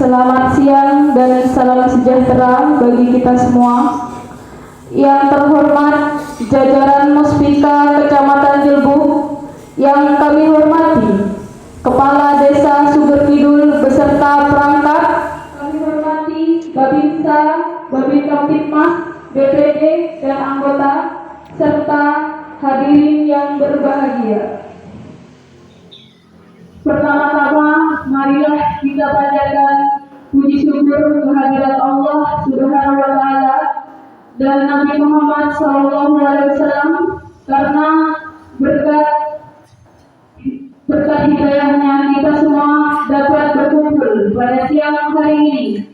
Selamat siang dan salam sejahtera bagi kita semua. Yang terhormat jajaran Muspika Kecamatan Jelbu, yang kami hormati Kepala Desa Sugerkidul beserta perangkat, kami hormati Babinsa, Babin Kamtipmas, BPD dan anggota, serta hadirin yang berbahagia. Pertama-tama, marilah kita panjatkan puji syukur kehadirat Allah Subhanahu wa Ta'ala dan Nabi Muhammad SAW, karena berkat hidayahnya kita semua dapat berkumpul pada siang hari ini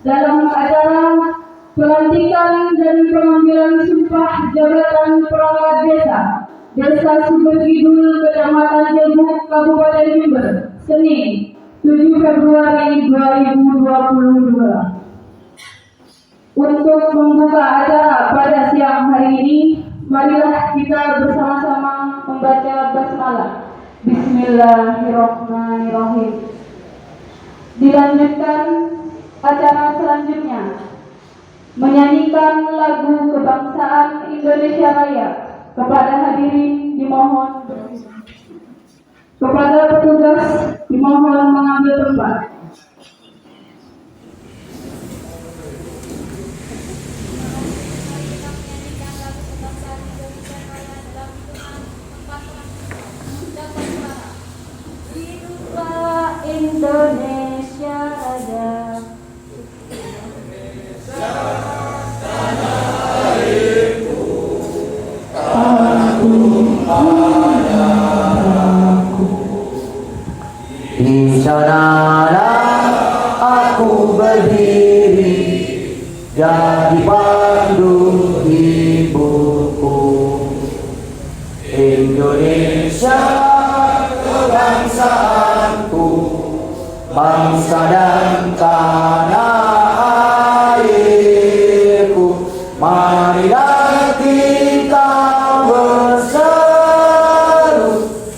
dalam acara pelantikan dan pengambilan sumpah jabatan perangkat Desa Sugerkidul, Kecamatan Jelbu, Kabupaten Jember, Senin 7 Februari 2022. Untuk membuka acara pada siang hari ini, marilah kita bersama-sama membaca basmalah. Bismillahirrahmanirrahim. Dilanjutkan acara selanjutnya, menyanyikan lagu kebangsaan Indonesia Raya. Kepada hadirin dimohon berdiri. Kepada petugas dimohon mengambil tempat. Hiduplah Indonesia Raya. Di sanalah aku berdiri, jadi pandu ibuku. Indonesia kebangsaanku, bangsa dan tanah airku. Marilah kita berseru,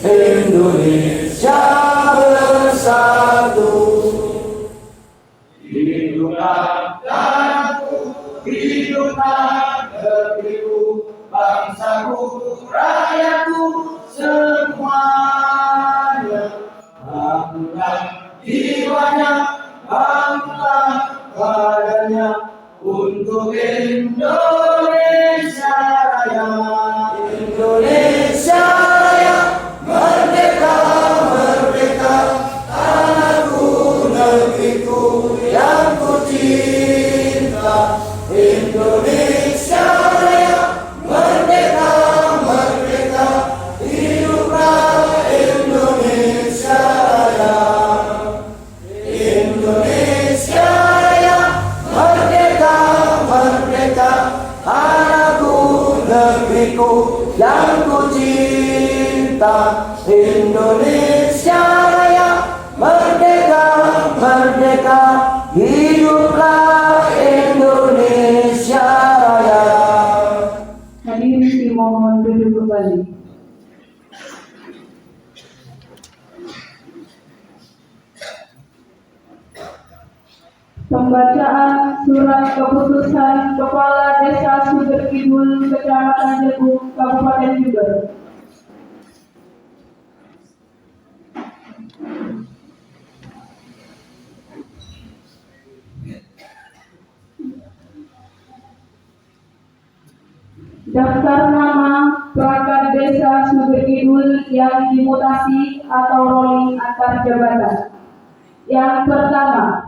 Indonesia bersatu. Hiduplah tanahku, hiduplah negeriku, bangsaku, rakyatku semuanya. Bangunlah jiwanya, bangunlah badannya untuk Indonesia Raya. Indonesia Raya, merdeka, merdeka, tanahku, negeriku yang ku cinta. Indonesia Raya, merdeka, merdeka, hiduplah Indonesia Raya. Indonesia Raya, merdeka, merdeka, tanahku, negeriku yang ku cinta. Indonesia Raya, merdeka, merdeka, hiduplah Indonesia Raya. Hadirin dimohon duduk kembali. Pembacaan surat keputusan Kepala Desa Sugerkidul, Kecamatan Jelbu, Kabupaten Jember. Daftar nama perangkat Desa Sugerkidul yang dimutasi atau rolling antar jabatan. Yang pertama,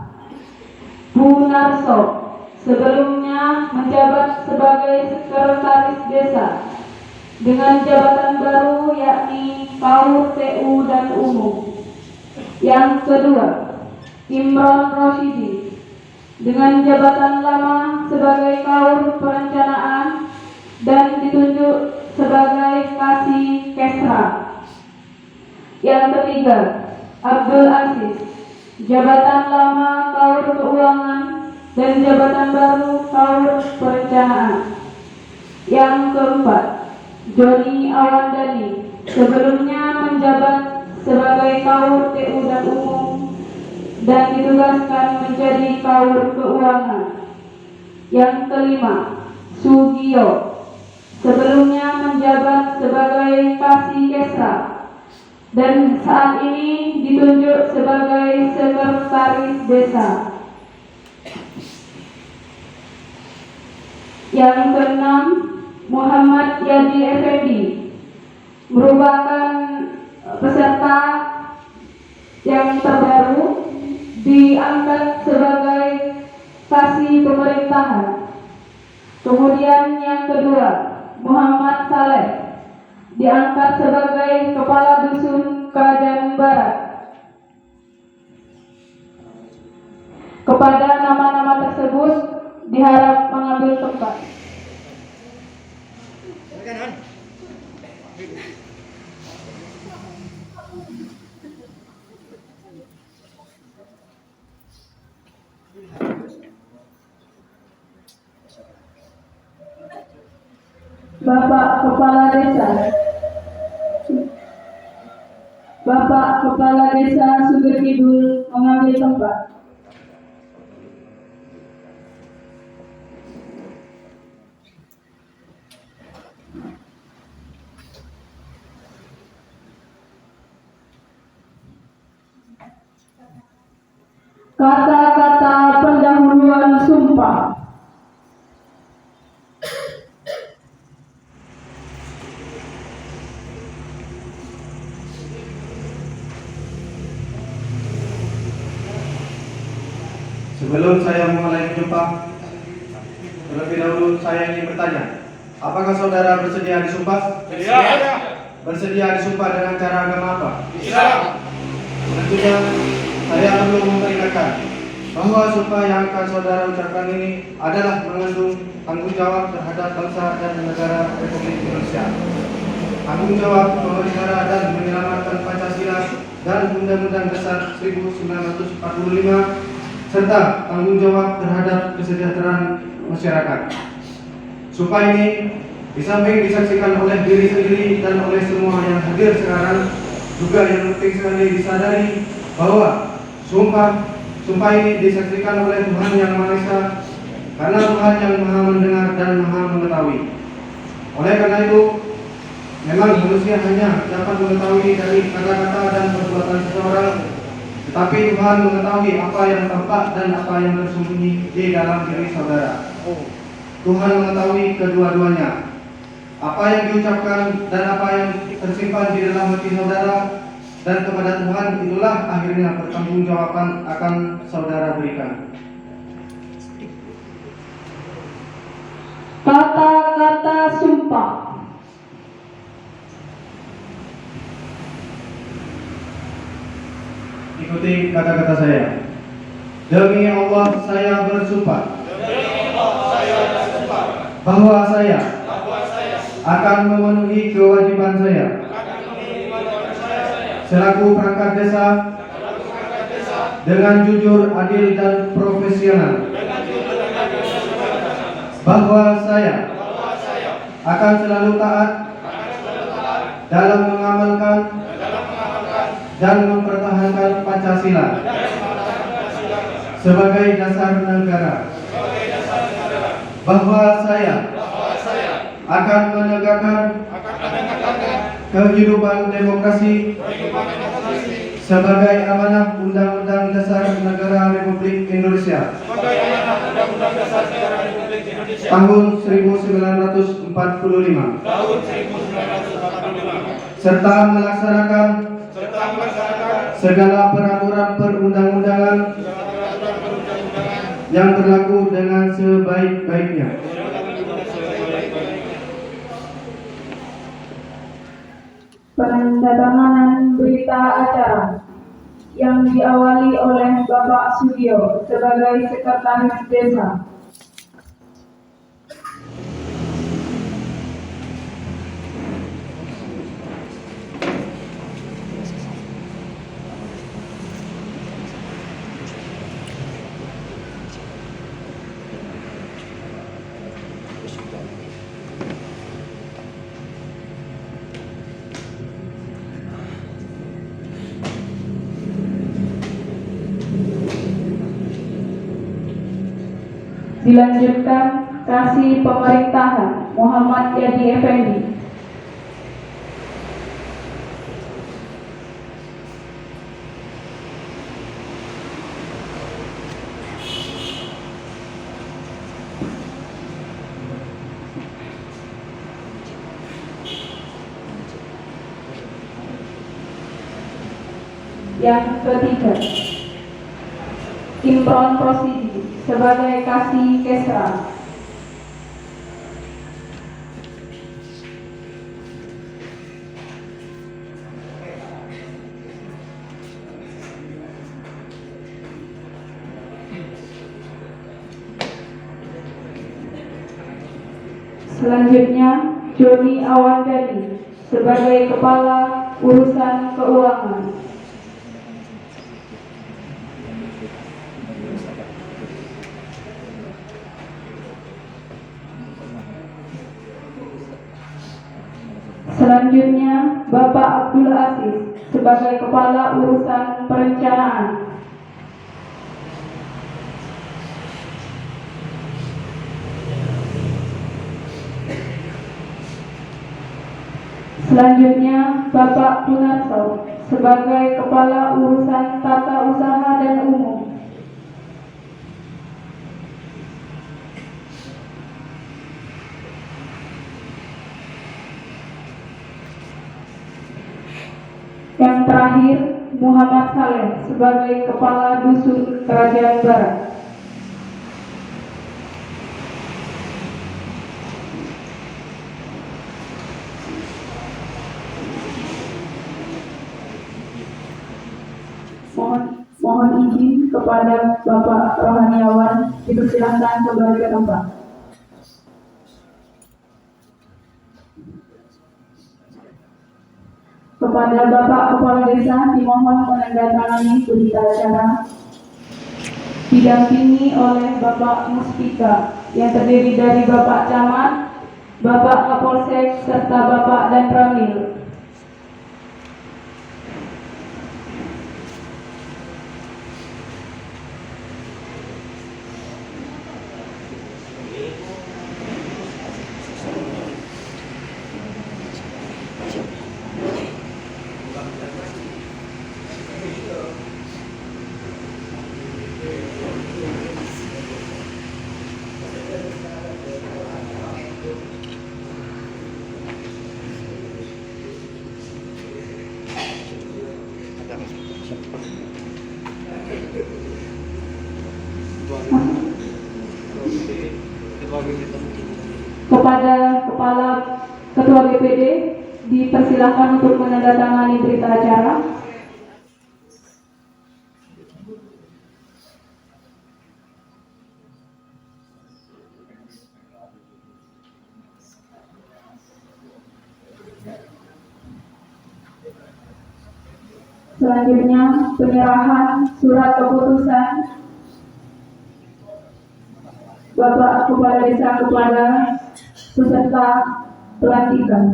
Bu Narso, sebelumnya menjabat sebagai Sekretaris Desa, dengan jabatan baru yakni Kaur TU dan Umum. Yang kedua, Imron Roshidi, dengan jabatan lama sebagai Kaur Perencanaan dan ditunjuk sebagai Kasih Kesra. Yang ketiga, Abdul Aziz, jabatan lama Kaur Keuangan dan jabatan baru Kaur Perencanaan. Yang keempat, Joni Awandani, sebelumnya menjabat sebagai Kaur TU dan Umum dan ditugaskan menjadi kaur keuangan. Yang kelima, Sugio, sebelumnya menjabat sebagai Kasikesa dan saat ini ditunjuk sebagai Sekretaris Desa. Yang keenam, Muhammad Yadi Effendi, merupakan peserta yang terbaru, diangkat sebagai Kasih Pemerintahan. Kemudian yang kedua, Muhammad Saleh, diangkat sebagai Kepala Dusun Kerajaan Barat. Kepada nama-nama tersebut diharap mengambil tempat. Bapak Kepala Desa, Bapak Kepala Desa Sumber Kidul mengambil tempat. Kata-kata pendahuluan sumpah. Sebelum saya mulai menyumpah, terlebih dahulu saya ingin bertanya, apakah saudara bersedia disumpah? Bersedia. Bersedia disumpah dengan cara agama apa? Islam. Tentunya saya perlu memperingatkan bahwa sumpah yang akan saudara ucapkan ini adalah mengandung tanggung jawab terhadap bangsa dan negara Republik Indonesia. Tanggung jawab memelihara dan menyelamatkan Pancasila dan Undang-Undang Dasar 1945 serta tanggung jawab terhadap kesejahteraan masyarakat. Sumpah ini di samping disaksikan oleh diri sendiri dan oleh semua yang hadir sekarang, juga yang penting sekali disadari bahwa sumpah ini disaksikan oleh Tuhan Yang Maha Esa, karena Tuhan yang Maha mendengar dan Maha mengetahui. Oleh karena itu, memang manusia hanya dapat mengetahui dari kata-kata dan perbuatan seseorang, tetapi Tuhan mengetahui apa yang tampak dan apa yang tersembunyi di dalam diri saudara. Tuhan mengetahui kedua-duanya, apa yang diucapkan dan apa yang tersimpan di dalam hati saudara, dan kepada Tuhan itulah akhirnya pertanggungjawaban akan saudara berikan. Kata-kata sumpah. Ikuti kata-kata saya. Demi Allah saya bersumpah bahwa saya akan memenuhi kewajiban saya selaku perangkat desa dengan jujur, adil, dan profesional, bahwa saya akan selalu taat dalam mengamalkan dan mempertahankan Pancasila sebagai dasar negara, bahwa saya akan menegakkan kehidupan demokrasi sebagai amanah Undang-Undang Dasar Negara Republik Indonesia tahun 1945 serta melaksanakan segala peraturan perundang-undangan yang berlaku dengan sebaik-baiknya. Penandatanganan berita acara yang diawali oleh Bapak Sugio sebagai Sekretaris Desa. Dilanjutkan Kasih Pemerintahan Muhammad Yadi Effendi. Yang ketiga, Imron Rosidi sebagai Kasih Kesra. Selanjutnya, Joni Awandani sebagai Kepala Urusan Keuangan. Selanjutnya, Bapak Abdul Aziz sebagai Kepala Urusan Perencanaan. Selanjutnya, Bapak Punarso sebagai Kepala Urusan Tata Usaha dan Umum. Yang terakhir, Muhammad Saleh sebagai Kepala Dusun Kerajaan Barat. Mohon izin kepada Bapak Rohaniawan dipersilakan kembali ke tempat. Kepada Bapak Kepala Desa dimohon menandatangani berita acara didampingi oleh Bapak Muspika yang terdiri dari Bapak Camat, Bapak Kapolsek serta Bapak dan Ramil. Kepada Ketua BPD dipersilakan untuk menandatangani berita acara. Selanjutnya, penyerahan surat keputusan Bapak Kepala Desa kepada peserta pelantikan.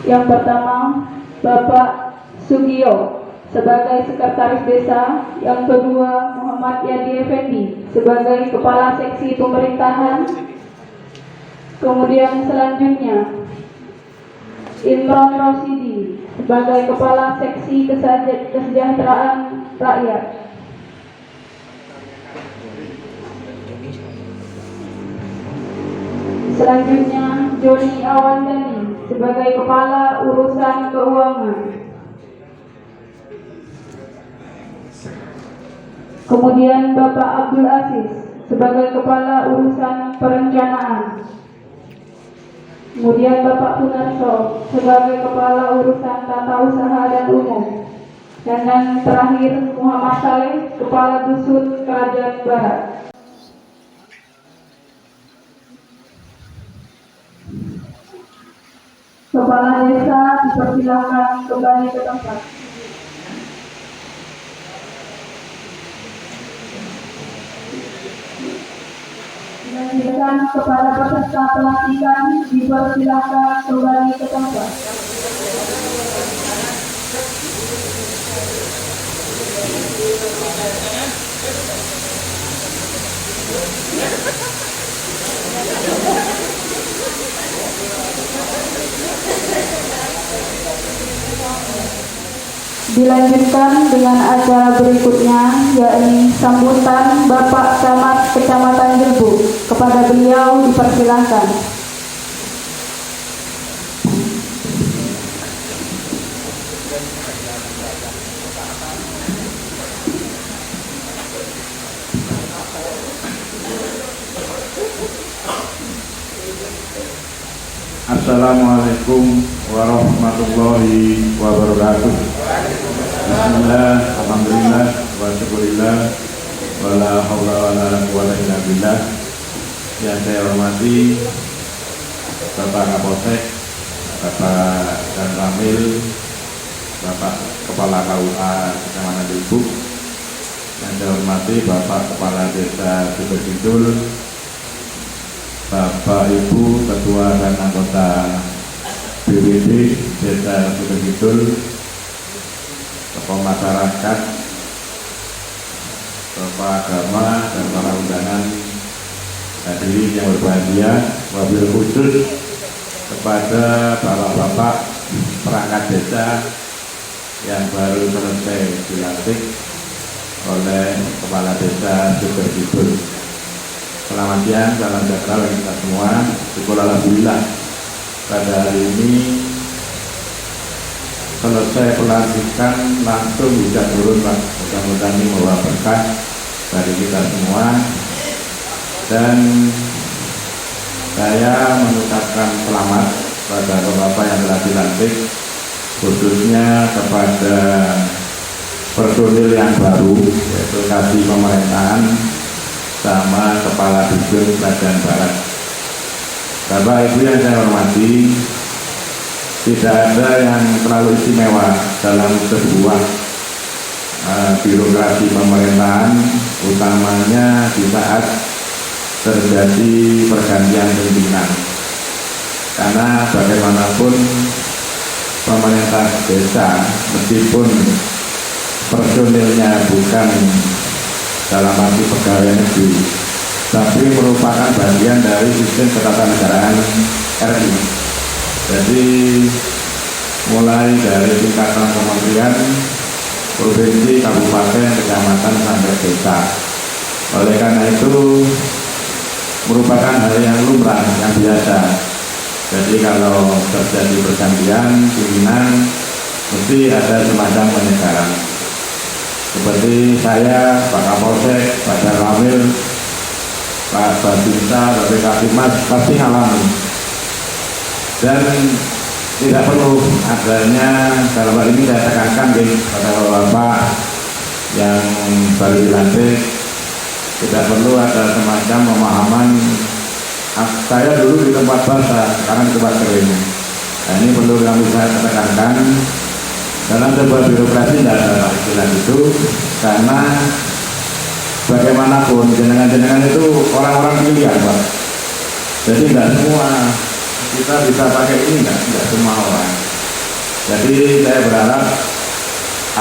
Yang pertama, Bapak Sugio sebagai Sekretaris Desa. Yang kedua, Muhammad Yadi Effendi sebagai Kepala Seksi Pemerintahan. Kemudian selanjutnya, Imron Rosidi sebagai Kepala Seksi Kesejahteraan Rakyat. Selanjutnya, Joni Awandani sebagai Kepala Urusan Keuangan. Kemudian Bapak Abdul Aziz sebagai Kepala Urusan Perencanaan. Kemudian Bapak Punarso sebagai Kepala Urusan Tata Usaha dan Umum. Dan yang terakhir, Muhammad Saleh, Kepala Dusun Kerajaan Barat. Kepala Desa dipersilakan kembali ke tempat. Silakan kepada peserta pelantikan dipersilakan kembali ke tempat. Dilanjutkan dengan acara berikutnya, yakni sambutan Bapak Camat Kecamatan Jelbu. Kepada beliau dipersilahkan. Assalamualaikum warahmatullahi wabarakatuh. Bismillah, alhamdulillah, wa syukurillah, wa la hawla wa la quwwata illa billah. Yang saya hormati Bapak Kapolsek, Bapak Dan Ramil, Bapak Kepala KUA Kecamatan Jelbu. Yang saya hormati Bapak Kepala Desa Sumberkidul, Bapak Ibu Ketua dan anggota BPD Desa Sumberkidul, tokoh masyarakat, tokoh agama, dan para undangan hadirin yang berbahagia. Wabil khusus kepada bapak-bapak perangkat desa yang baru selesai dilantik oleh Kepala Desa Sumberkidul. Selamat siang, salam sejahtera bagi kita semua. Syukur alhamdulillah pada hari ini selesai pelantikan langsung bisa turun, Pak. Mudah-mudahan ini membawa berkah bagi kita semua. Dan saya mengucapkan selamat pada bapak yang telah dilantik, khususnya kepada personil yang baru, yaitu Kasih Pemerintahan sama Kepala Dijen Kerajaan Barat. Bapak Ibu yang saya hormati, tidak ada yang terlalu istimewa dalam sebuah birokrasi pemerintahan, utamanya di saat terjadi pergantian pimpinan. Karena bagaimanapun pemerintah desa, meskipun personilnya bukan dalam arti pegawai negeri, tapi merupakan bagian dari sistem ketatanegaraan RI. Jadi mulai dari tingkatan kementerian, provinsi, kabupaten, kecamatan sampai desa. Oleh karena itu merupakan hal yang lumrah, yang biasa. Jadi kalau terjadi pergantian pimpinan, mesti ada semacam penyegaran. Seperti saya, Pak Kapolsek, Pak Darwamil, Pak Babinsa, Pak Kasimas pasti ngalami. Dan tidak perlu adanya, dalam hal ini saya tekankan pada bapak yang baru dilantik, tidak perlu ada semacam pemahaman saya dulu di tempat basah, sekarang di tempat kering. Nah, ini perlu kami saya tekankan. Dalam sebuah birokrasi tidak ada istilah itu, karena bagaimanapun jenengan-jenengan itu orang-orang pilihan, Pak. Jadi tidak semua kita bisa pakai ini, tidak semua orang. Jadi saya berharap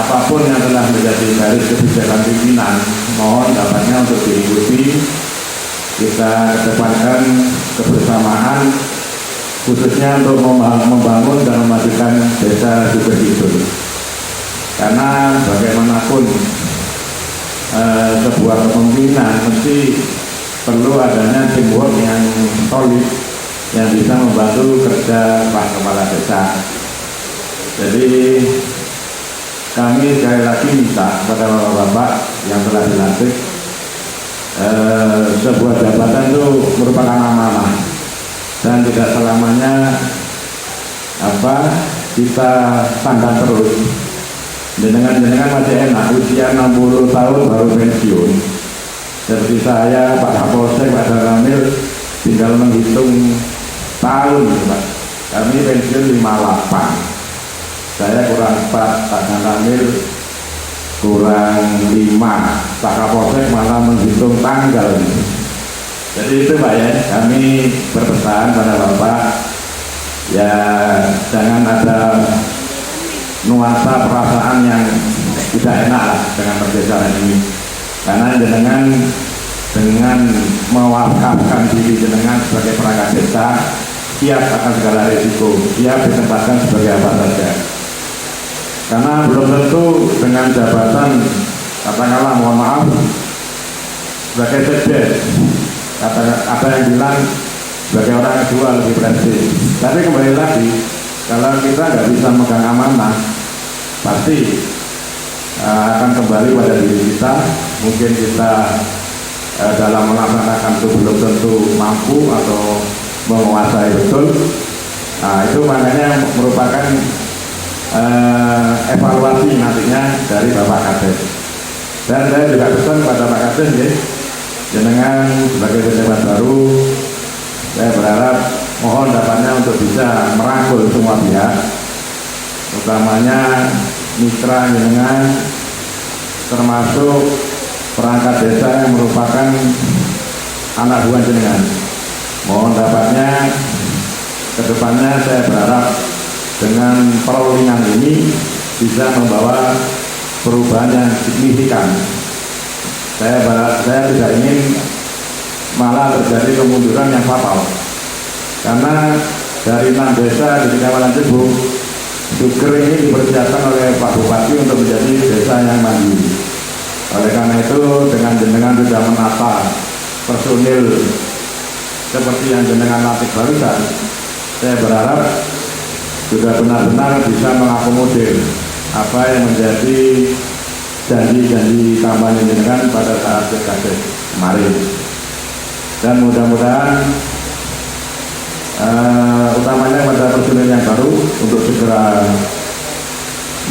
apapun yang telah menjadi garis kebijakan pimpinan, mohon dapatnya untuk diikuti. Kita kedepankan kebersamaan, khususnya untuk membangun dan memajukan desa Sumberkidul. Karena bagaimanapun sebuah kepemimpinan mesti perlu adanya teamwork yang solid, yang bisa membantu kerja Pak Kepala Desa. Jadi kami sekali lagi minta kepada bapak-bapak yang telah dilantik, sebuah jabatan itu merupakan amanah dan tidak selamanya kita sandang terus. Jenengan masih enak, usia 60 tahun baru pensiun. Seperti saya, Pak Kapolsek, Pak Darwamil tinggal menghitung tahun, Pak. Kami pensiun 58. Saya kurang 4, Pak Darwamil kurang 5, Pak Kapolsek malah menghitung tanggal. Jadi itu Pak ya, kami berpesan pada Bapak ya jangan ada nuansa perasaan yang tidak enak lah dengan pergeseran ini, karena dengan mewakafkan diri jenengan sebagai perangkat desa siap akan segala risiko, siap ditempatkan sebagai apa saja, karena belum tentu dengan jabatan katakanlah mohon maaf sebagai sekdes, ada yang bilang sebagai orang kedua lebih prestis. Tapi kembali lagi, kalau kita nggak bisa megang amanah, pasti akan kembali pada diri kita. Mungkin kita dalam melaksanakan itu belum tentu mampu atau menguasai betul. Nah, itu makanya merupakan evaluasi nantinya dari Bapak Kades. Dan saya juga pesan pada Pak Kades ya, jenengan sebagai pejabat baru, saya berharap mohon dapatnya untuk bisa merangkul semua pihak, utamanya mitra jenengan, termasuk perangkat desa yang merupakan anak buah jenengan. Mohon dapatnya kedepannya saya berharap dengan perolihan ini bisa membawa perubahan yang signifikan. Saya tidak ingin malah terjadi kemunduran yang fatal, karena dari 6 desa di Kecamatan Cebu, Suger ini dipersiapkan oleh Pak Bupati untuk menjadi desa yang mandiri. Oleh karena itu, dengan jenengan sudah menata personil seperti yang jenengan latih barusan, saya berharap sudah benar-benar bisa mengakomodir apa yang menjadi janji-janji kampanye jenengan pada saat pilkada kemarin. Dan mudah-mudahan utamanya pada personil yang baru untuk segera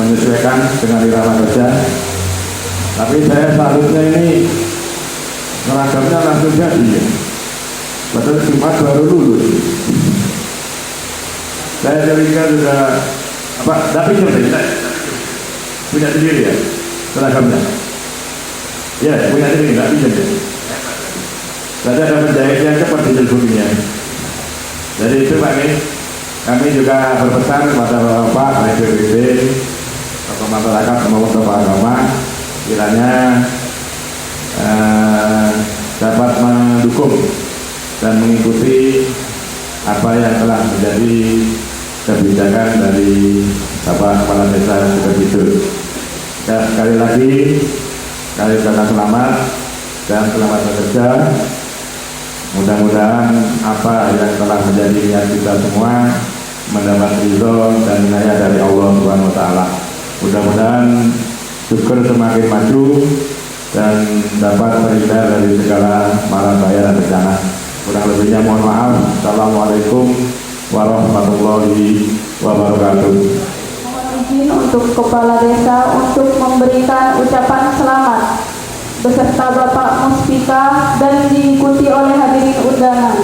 menyesuaikan dengan irama kerja. Tapi saya seharusnya ini seragamnya langsung jadi ya. Padahal Jumat baru lulus. Saya curiga sudah apa? Tapi kita punya sendiri ya seragamnya. Ya punya sendiri, nggak pinjam ya. Jadi ada penjahit yang cepat di Cilbuminya. Jadi itu Pak ini, kami juga berpesan kepada Bapak baik BPD atau masyarakat maupun tokoh agama, kiranya dapat mendukung dan mengikuti apa yang telah menjadi kebijakan dari Bapak Kepala Desa Sukoharjo. Dan sekali lagi, kami ucapkan selamat dan selamat bekerja. Mudah-mudahan apa yang telah menjadi niat kita semua mendapat ridho dan inayah dari Allah Subhanahu wa Ta'ala. Mudah-mudahan Suger semakin maju dan dapat terhindar dari segala mara bahaya dan bencana. Kurang lebihnya mohon maaf. Assalamualaikum warahmatullahi wabarakatuh. Mohon izin untuk Kepala Desa untuk memberikan ucapan selamat beserta Bapak Muspika dan diikuti oleh hadirin undangan.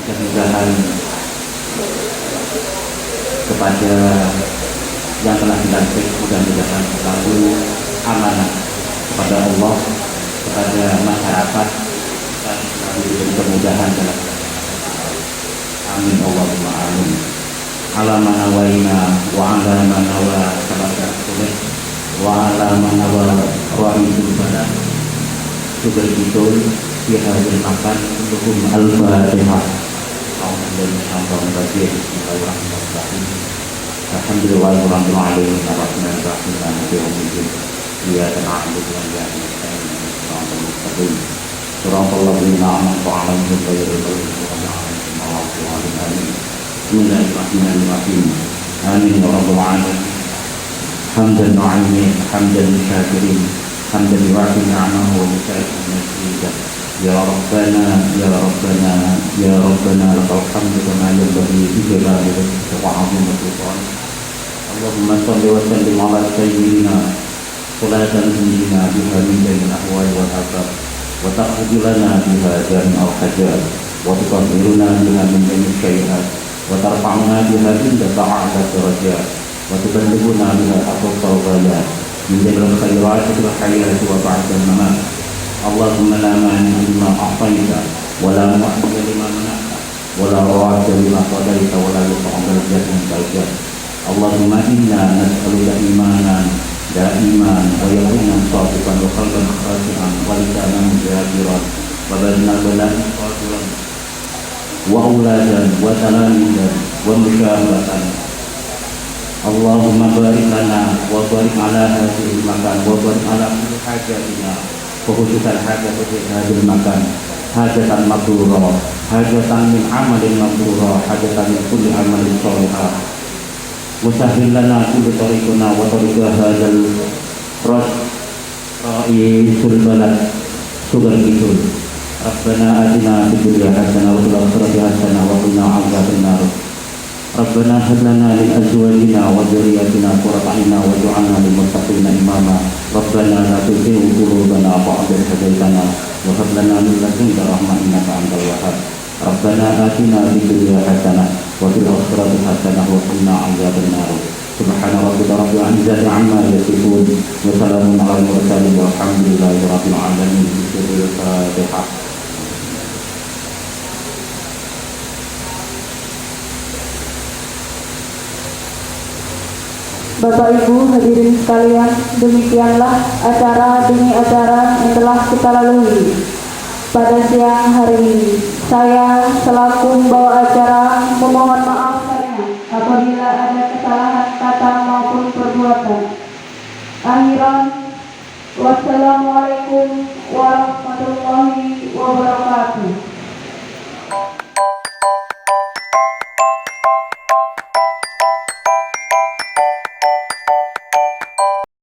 Mudah-mudahan kepada yang telah dilantik, mudah-mudahan selalu amanah kepada Allah, kepada masyarakat, dan selalu diberi kemudahan dalam amin Allahumma amin. ala ma nawaina wa ala ma nawa sabaka soleh wa ala ma nawa rahisul badan sudah betul di hadir makan hukum al-fatihah. Bismillahirrahmanirrahim. Alhamdulillahirabbil alamin arrahmanirrahim maliki yaumiddin. Iyyaka na'budu wa iyyaka nasta'in ihdinas mustaqim shiratal ladzina an'amta 'alaihim ghairil maghdubi 'alaihim waladdallin. Bismillahirrahmanirrahim. Amin ya rabbal alamin. Hamdan nu'aymin hamdan syakirin hamdan yu'afi ni'amahu wa musa'idan mazida. Ya Rabbana ya Rabbana ya Rabbana lakal hamdu kama yanbaghi li jalali wajhika wa 'azimati sultanik. Allahumma shalli wa sallim ala sayyidina salatan tunjina biha min jami'il ahwali wal afat wa taqdi lana biha jami'al hajat wa tutahhiruna biha min jami'is sayyi'at wa tarfa'una biha indaka a'la darajat wa tuballighuna biha aqsal ghayat min jami'il khairati fil hayati wa ba'da al-mamat. Allahumma la mani'a lima a'taita wa la mu'tiya lima mana'ta wa la radda lima qadaita wa la yu'adil jaddan baljad. Allahumma inna nas'aluka imanan da'iman wa yaqinan sadiqan wa qalban khashi'an wa lisanan zakiran wa badanan qadiran wa auladan wa talamidan wa musyawaratan. Allahumma barik lana wa barik ala hadhihi makan wa barik ala kulli hajatina wa khususan hajat hadhihi makan hajatan mabrurah hajatan min amalin mabrurah hajatan min kulli amalin shalihah. Musahil lana kulli tariquna wa tariqa hadzal ra'isul balad sugal itu. Rabbana atina fid dunya hasanah wa fil akhirati hasanah wa qina adzaban nar. Rabbana hab lana min azwajina wa dhurriyyatina qurrata a'yun waj'alna lil muttaqina imama. Rabbana la tuzigh qulubana ba'da idh hadaytana wa hab lana min ladunka rahmatan innaka antal wahhab. Rabbana atina fid dunya hasanah wa fil akhirati hasanah wa qina adzaban nar. Subhana rabbika rabbil izzati amma yasifun wa salamun alal mursalin walhamdulillahi rabbil alamin. Al-Fatihah. Bapak Ibu hadirin sekalian, demikianlah acara demi acara yang telah kita lalui pada siang hari ini. Saya selaku pembawa acara memohon maaf apabila ada kesalahan kata maupun perbuatan. Akhiran, wassalamualaikum warahmatullahi wabarakatuh.